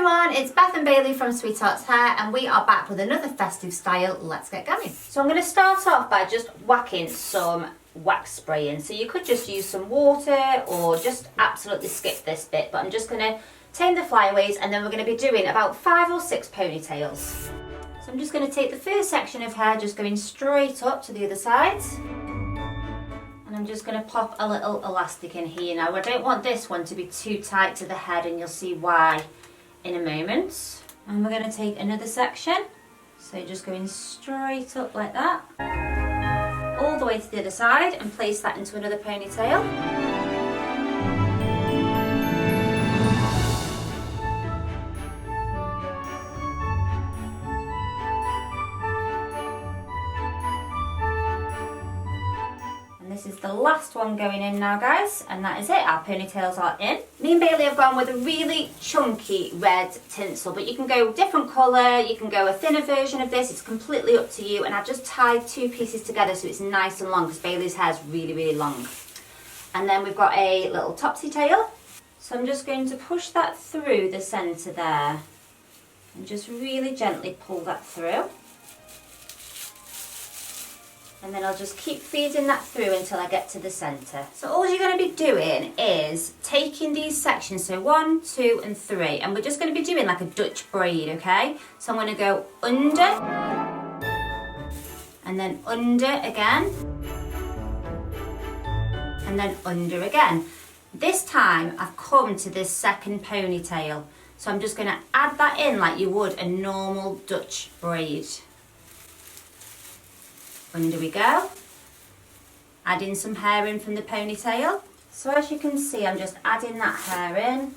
everyone, it's Beth and Bailey from Sweetheart's Hair and we are back with another festive style. Let's get going. So I'm going to start off by just whacking some wax spray in. So you could just use some water or just absolutely skip this bit, but I'm just going to tame the flyaways and then we're going to be doing about 5 or 6 ponytails. So I'm just going to take the first section of hair just going straight up to the other side. And I'm just going to pop a little elastic in here. Now I don't want this one to be too tight to the head and you'll see why in a moment. And we're going to take another section. So just going straight up like that. All the way to the other side and place that into another ponytail. This is the last one going in now, guys, and that is it. Our ponytails are in. Me and Bailey have gone with a really chunky red tinsel, but you can go different colour, you can go a thinner version of this, it's completely up to you. And I've just tied 2 pieces together so it's nice and long because Bailey's hair is really, really long. And then we've got a little topsy tail. So I'm just going to push that through the centre there and just really gently pull that through. And then I'll just keep feeding that through until I get to the centre. So all you're going to be doing is taking these sections, so 1, 2 and 3, and we're just going to be doing like a Dutch braid, okay? So I'm going to go under, and then under again, and then under again. This time I've come to this second ponytail, so I'm just going to add that in like you would a normal Dutch braid. Under we go, adding some hair in from the ponytail. So as you can see, I'm just adding that hair in,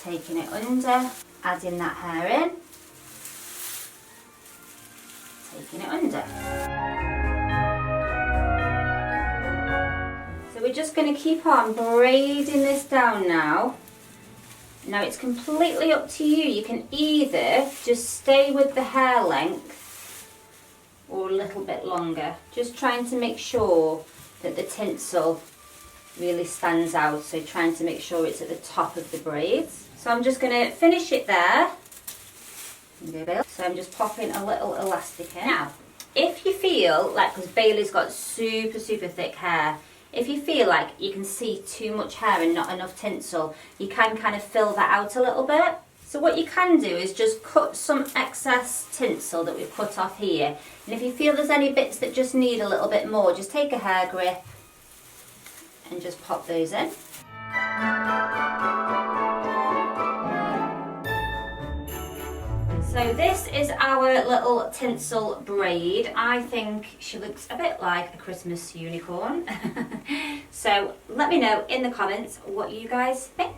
taking it under, adding that hair in, taking it under. So we're just going to keep on braiding this down now. Now it's completely up to you. You can either just stay with the hair length or a little bit longer, just trying to make sure that the tinsel really stands out, so trying to make sure it's at the top of the braids. So I'm just going to finish it there. So I'm just popping a little elastic in. Now if you feel like, because Bailey's got super thick hair, if you feel like you can see too much hair and not enough tinsel, you can kind of fill that out a little bit. So what you can do is just cut some excess tinsel that we've cut off here. And if you feel there's any bits that just need a little bit more, just take a hair grip and just pop those in. So this is our little tinsel braid. I think she looks a bit like a Christmas unicorn. So let me know in the comments what you guys think.